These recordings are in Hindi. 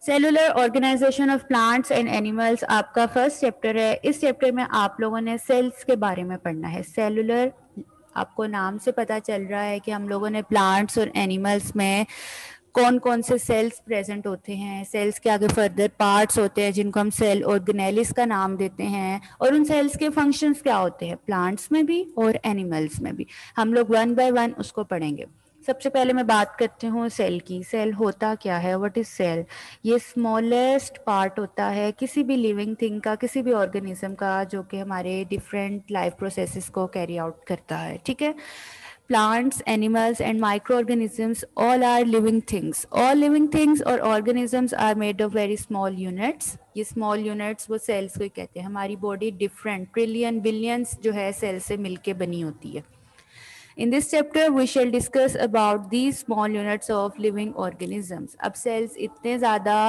Cellular organisation of plants and animals आपका फर्स्ट चैप्टर है। इस चैप्टर में आप लोगों ने सेल्स के बारे में पढ़ना है। सेलुलर, आपको नाम से पता चल रहा है कि हम लोगों ने प्लांट्स और एनिमल्स में कौन कौन से सेल्स प्रेजेंट होते हैं। सेल्स के आगे फर्दर पार्ट्स होते हैं जिनको हम सेल ऑर्गेनेलिस का नाम देते हैं, और उन सेल्स के फंक्शंस क्या होते हैं प्लांट्स में भी और एनिमल्स में भी। हम लोग वन बाय वन उसको पढ़ेंगे। सबसे पहले मैं बात करती हूँ सेल की। सेल होता क्या है, व्हाट इज सेल? ये स्मॉलेस्ट पार्ट होता है किसी भी लिविंग थिंग का, किसी भी ऑर्गेनिज्म का, जो कि हमारे डिफरेंट लाइफ प्रोसेसेस को कैरी आउट करता है। ठीक है, plants, animals and microorganisms all are living things. All living things और organisms are made of very small units. ये small units वो cells को ही कहते हैं। हमारी body different trillion billions जो है cells से मिलके बनी होती है। In this chapter we shall discuss about these small units of living organisms. अब cells इतने ज़्यादा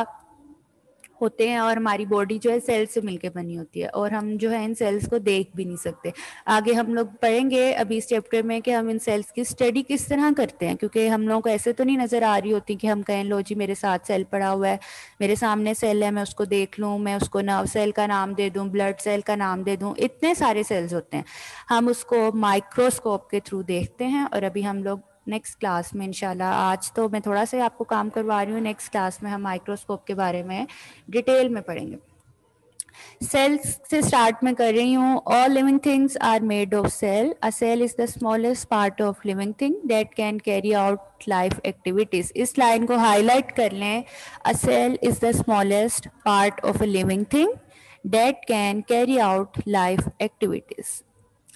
होते हैं और हमारी बॉडी जो है सेल्स से मिलके बनी होती है, और हम जो है इन सेल्स को देख भी नहीं सकते। आगे हम लोग पढ़ेंगे अभी इस चैप्टर में कि हम इन सेल्स की स्टडी किस तरह करते हैं, क्योंकि हम लोगों को ऐसे तो नहीं नज़र आ रही होती कि हम कहें लो जी मेरे साथ सेल पड़ा हुआ है, मेरे सामने सेल है, मैं उसको देख लूँ, मैं उसको नर्व सेल का नाम दे दूँ, ब्लड सेल का नाम दे दूँ। इतने सारे सेल्स होते हैं, हम उसको माइक्रोस्कोप के थ्रू देखते हैं। और अभी हम लोग नेक्स्ट क्लास में इंशाल्लाह, आज तो मैं थोड़ा सा आपको काम करवा रही हूँ, नेक्स्ट क्लास में हम माइक्रोस्कोप के बारे में डिटेल में पढ़ेंगे। सेल्स से स्टार्ट में कर रही हूँ। All living things are made of cell. A cell is the smallest part of living thing that can carry out life activities. इस लाइन को हाईलाइट कर लें। A cell is the smallest part of a living thing that can carry out life activities.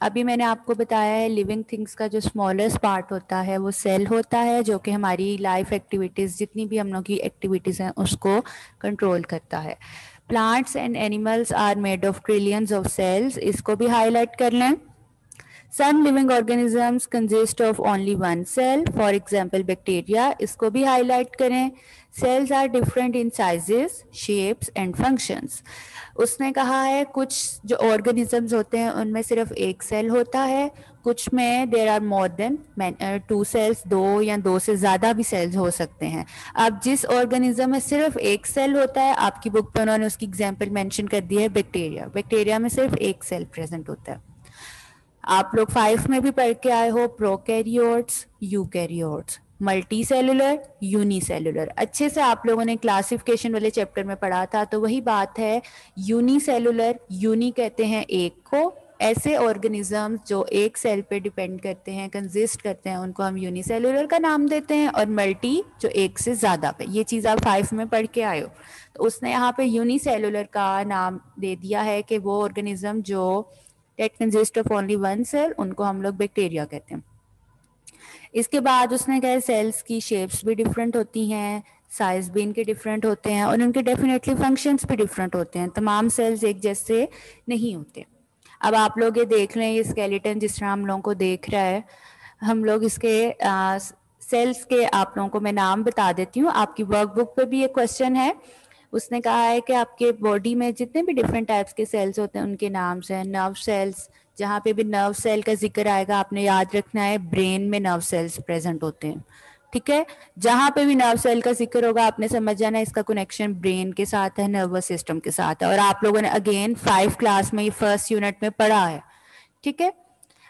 अभी मैंने आपको बताया है लिविंग थिंग्स का जो स्मॉलेस्ट पार्ट होता है वो सेल होता है, जो कि हमारी लाइफ एक्टिविटीज़, जितनी भी हम लोग की एक्टिविटीज़ हैं उसको कंट्रोल करता है। Plants and animals are made of trillions of cells, इसको भी हाईलाइट कर लें। Some living organisms consist of only one cell, for example bacteria, इसको भी highlight करें। Cells are different in sizes, shapes and functions. उसने कहा है कुछ जो organisms होते हैं उनमें सिर्फ एक सेल होता है, कुछ में there are more than two cells, दो या दो से ज़्यादा भी सेल्स हो सकते हैं। अब जिस ऑर्गेनिज्म में सिर्फ एक सेल होता है, आपकी बुक पे उन्होंने उसकी एग्जाम्पल मेंशन कर दी है बैक्टीरिया। बैक्टीरिया में सिर्फ एक सेल प्रेजेंट होता है। आप लोग 5 में भी पढ़ के आए हो prokaryotes, eukaryotes, multi cellular, unicellular. अच्छे से आप लोगों ने क्लासिफिकेशन वाले चैप्टर में पढ़ा था, तो वही बात है। यूनिसेलुलर, यूनी कहते हैं एक को, ऐसे ऑर्गेनिजम्स जो एक सेल पे डिपेंड करते हैं, कंजिस्ट करते हैं, उनको हम यूनिसेलुलर का नाम देते हैं। और मल्टी जो एक से ज़्यादा पे, ये चीज़ आप 5 में पढ़ के आए हो। तो उसने यहाँ पे यूनिसेलुलर का नाम दे दिया है कि वो ऑर्गेनिज्म जो that consist of only one cell, उनको हम लोग बैक्टीरिया कहते हैं। इसके बाद उसने कहा सेल्स की शेप्स भी डिफरेंट होती हैं, साइज भी इनके डिफरेंट होते हैं, और उनके डेफिनेटली फंक्शंस भी डिफरेंट होते हैं। तमाम सेल्स एक जैसे नहीं होते। अब आप लोग ये देख लें, ये स्केलेटन जिस तरह हम लोगों को देख रहा है, हम लोग इसके सेल्स के आप लोगों को मैं नाम बता देती हूँ। आपकी वर्कबुक पे भी ये क्वेश्चन है। उसने कहा है कि आपके बॉडी में जितने भी डिफरेंट टाइप्स के सेल्स होते हैं उनके नाम हैं। नर्व सेल्स, जहाँ पे भी नर्व सेल का जिक्र आएगा आपने याद रखना है ब्रेन में नर्व सेल्स प्रेजेंट होते हैं। ठीक है, जहाँ पे भी नर्व सेल का जिक्र होगा आपने समझ जाना है इसका कनेक्शन ब्रेन के साथ है, नर्वस सिस्टम के साथ है। और आप लोगों ने अगेन 5 क्लास में ये फर्स्ट यूनिट में पढ़ा है। ठीक है,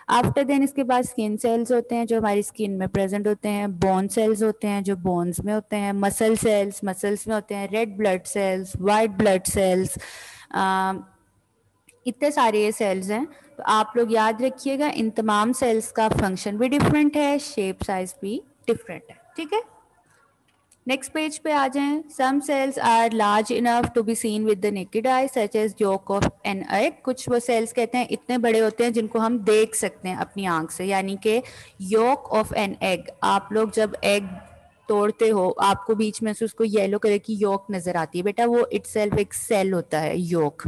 आफ्टर देन इसके बाद स्किन सेल्स होते हैं जो हमारी स्किन में प्रेजेंट होते हैं, बोन सेल्स होते हैं जो बोन्स में होते हैं, मसल सेल्स मसल्स में होते हैं, red blood cells, white blood cells, इतने सारे ये सेल्स हैं। तो आप लोग याद रखिएगा इन तमाम सेल्स का फंक्शन भी डिफरेंट है, शेप साइज भी डिफरेंट है। ठीक है, नेक्स्ट पेज पे आ जाएं। Some cells are large enough to be seen with the naked eye such as yolk of an egg. कुछ वो सेल्स कहते हैं इतने बड़े होते हैं जिनको हम देख सकते हैं अपनी आंख से, यानी कि योक ऑफ एन एग। आप लोग जब एग तोड़ते हो आपको बीच में से उसको येलो कलर की योक नजर आती है, बेटा वो इटसेल्फ एक सेल होता है yolk.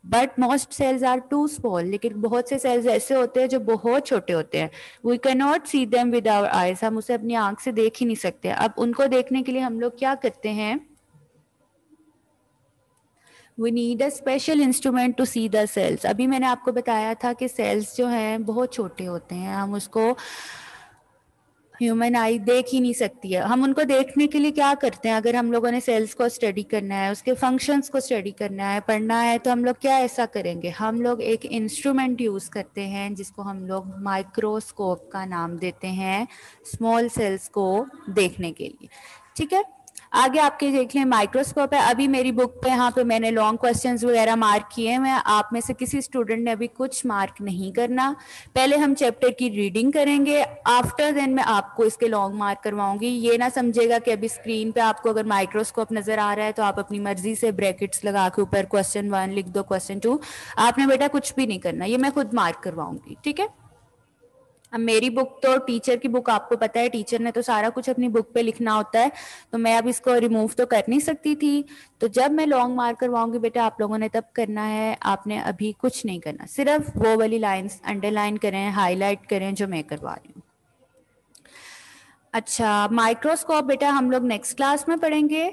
But most cells are too small, लेकिन बहुत से सेल्स ऐसे होते हैं जो बहुत छोटे होते हैं। We can not see them with our eyes, हम उसे अपनी आंख से देख ही नहीं सकते। अब उनको देखने के लिए हम लोग क्या करते हैं, we need a special instrument to see the cells. अभी मैंने आपको बताया था कि सेल्स जो हैं बहुत छोटे होते हैं, हम उसको ह्यूमन आई देख ही नहीं सकती है। हम उनको देखने के लिए क्या करते हैं, अगर हम लोगों ने सेल्स को स्टडी करना है, उसके फंक्शंस को स्टडी करना है, पढ़ना है, तो हम लोग क्या ऐसा करेंगे, हम लोग एक इंस्ट्रूमेंट यूज करते हैं जिसको हम लोग माइक्रोस्कोप का नाम देते हैं, स्मॉल सेल्स को देखने के लिए। ठीक है, आगे आपके देख लें माइक्रोस्कोप है। अभी मेरी बुक पे यहाँ पे मैंने लॉन्ग क्वेश्चंस वगैरह मार्क किए हैं। मैं आप में से किसी स्टूडेंट ने अभी कुछ मार्क नहीं करना। पहले हम चैप्टर की रीडिंग करेंगे, आफ्टर देन मैं आपको इसके लॉन्ग मार्क करवाऊंगी। ये ना समझेगा कि अभी स्क्रीन पे आपको अगर माइक्रोस्कोप नजर आ रहा है तो आप अपनी मर्जी से ब्रैकेट्स लगा के ऊपर क्वेश्चन 1 लिख दो, क्वेश्चन 2। आपने बेटा कुछ भी नहीं करना, ये मैं खुद मार्क करवाऊंगी। ठीक है, अब मेरी बुक तो टीचर की बुक, आपको पता है टीचर ने तो सारा कुछ अपनी बुक पे लिखना होता है, तो मैं अब इसको रिमूव तो कर नहीं सकती थी। तो जब मैं लॉन्ग मार्क करवाऊंगी बेटा आप लोगों ने तब करना है, आपने अभी कुछ नहीं करना, सिर्फ वो वाली लाइंस अंडरलाइन करें, हाईलाइट करें जो मैं करवा रही हूँ। अच्छा, माइक्रोस्कोप बेटा हम लोग नेक्स्ट क्लास में पढ़ेंगे।